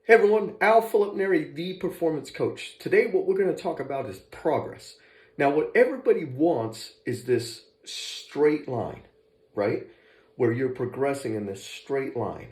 Hey everyone, Al Philip Neri, the performance coach. Today, what we're going to talk about is progress. Now, what everybody wants is this straight line, right? Where you're progressing in this straight line,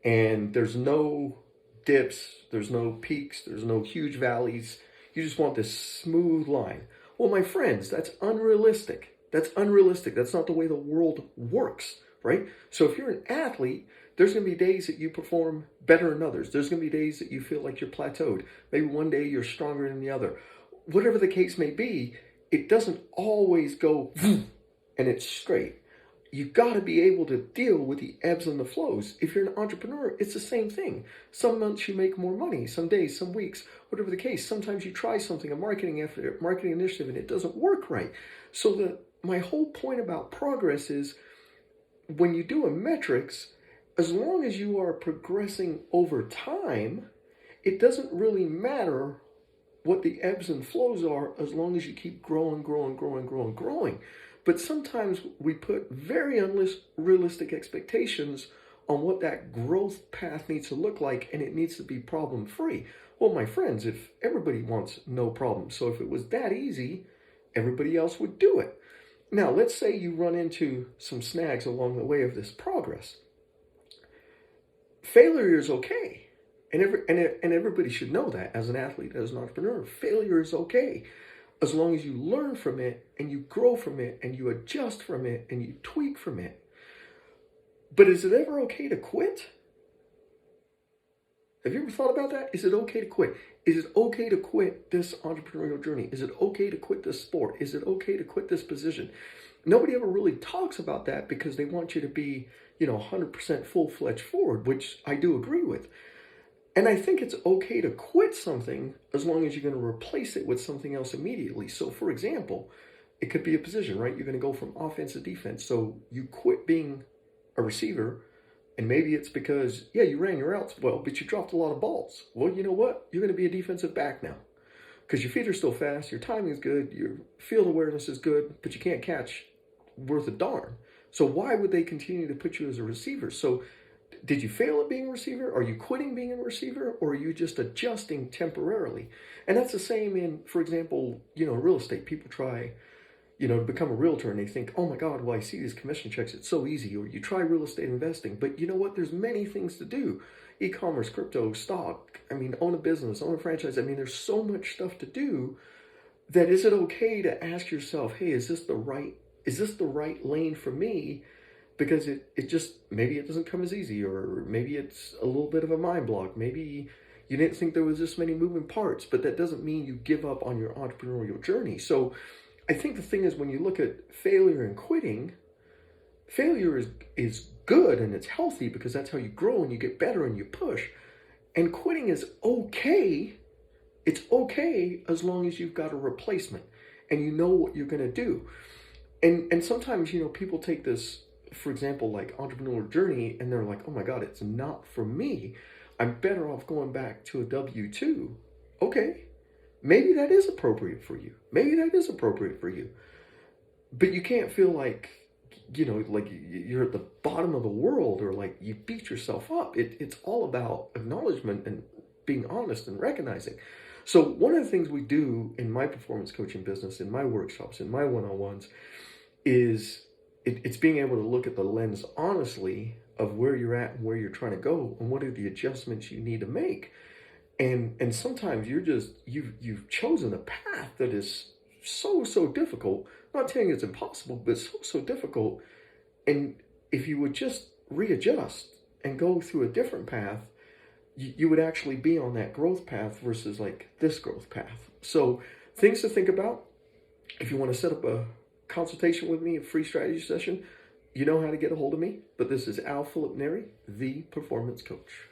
and there's no dips, there's no peaks, there's no huge valleys. You just want this smooth line. Well, my friends, that's unrealistic. That's unrealistic. That's not the way the world works, right? So if you're an athlete, there's going to be days that you perform better than others. There's going to be days that you feel like you're plateaued. Maybe one day you're stronger than the other. Whatever the case may be, it doesn't always go and it's straight. You got to be able to deal with the ebbs and the flows. If you're an entrepreneur, it's the same thing. Some months you make more money, some days, some weeks, whatever the case. Sometimes you try something, a marketing effort, marketing initiative, and it doesn't work right. So my whole point about progress is when you do a metrics, as long as you are progressing over time, it doesn't really matter what the ebbs and flows are as long as you keep growing. But sometimes we put very unrealistic expectations on what that growth path needs to look like, and it needs to be problem free. Well, my friends, if everybody wants no problem, so if it was that easy, everybody else would do it. Now, let's say you run into some snags along the way of this progress. Failure is okay. And everybody should know that as an athlete, as an entrepreneur. Failure is okay as long as you learn from it and you grow from it and you adjust from it and you tweak from it. But is it ever okay to quit? Have you ever thought about that? Is it okay to quit? Is it okay to quit this entrepreneurial journey? Is it okay to quit this sport? Is it okay to quit this position? Nobody ever really talks about that because they want you to be, 100% full-fledged forward, which I do agree with. And I think it's okay to quit something as long as you're going to replace it with something else immediately. So, for example, it could be a position, right? You're going to go from offense to defense. So you quit being a receiver, and maybe it's because, you ran your routes well, but you dropped a lot of balls. Well, you know what? You're going to be a defensive back now because your feet are still fast, your timing is good, your field awareness is good, but you can't catch worth a darn. So why would they continue to put you as a receiver? So did you fail at being a receiver? Are you quitting being a receiver? Or are you just adjusting temporarily? And that's the same in, for example, real estate. People try, to become a realtor and they think, oh my God, well, I see these commission checks. It's so easy. Or you try real estate investing. But you know what? There's many things to do. E-commerce, crypto, stock. Own a business, own a franchise. There's so much stuff to do that is it okay to ask yourself, hey, is this the right lane for me? Because it just, maybe it doesn't come as easy, or maybe it's a little bit of a mind block. Maybe you didn't think there was this many moving parts, but that doesn't mean you give up on your entrepreneurial journey. So I think the thing is, when you look at failure and quitting, failure is good and it's healthy because that's how you grow and you get better and you push. And quitting is okay. It's okay as long as you've got a replacement and you know what you're going to do. And sometimes, people take this, for example, like entrepreneurial journey, and they're like, oh my God, it's not for me. I'm better off going back to a W-2. Okay, maybe that is appropriate for you. But you can't feel like, like you're at the bottom of the world or like you beat yourself up. It's all about acknowledgement and being honest and recognizing. So one of the things we do in my performance coaching business, in my workshops, in my one-on-ones, is it's being able to look at the lens honestly of where you're at and where you're trying to go and what are the adjustments you need to make. And sometimes you've chosen a path that is so difficult. I'm not telling you it's impossible, but so difficult. And if you would just readjust and go through a different path, you would actually be on that growth path versus like this growth path. So things to think about. If you want to set up a consultation with me, a free strategy session, you know how to get a hold of me. But this is Al Philip Neri, the performance coach.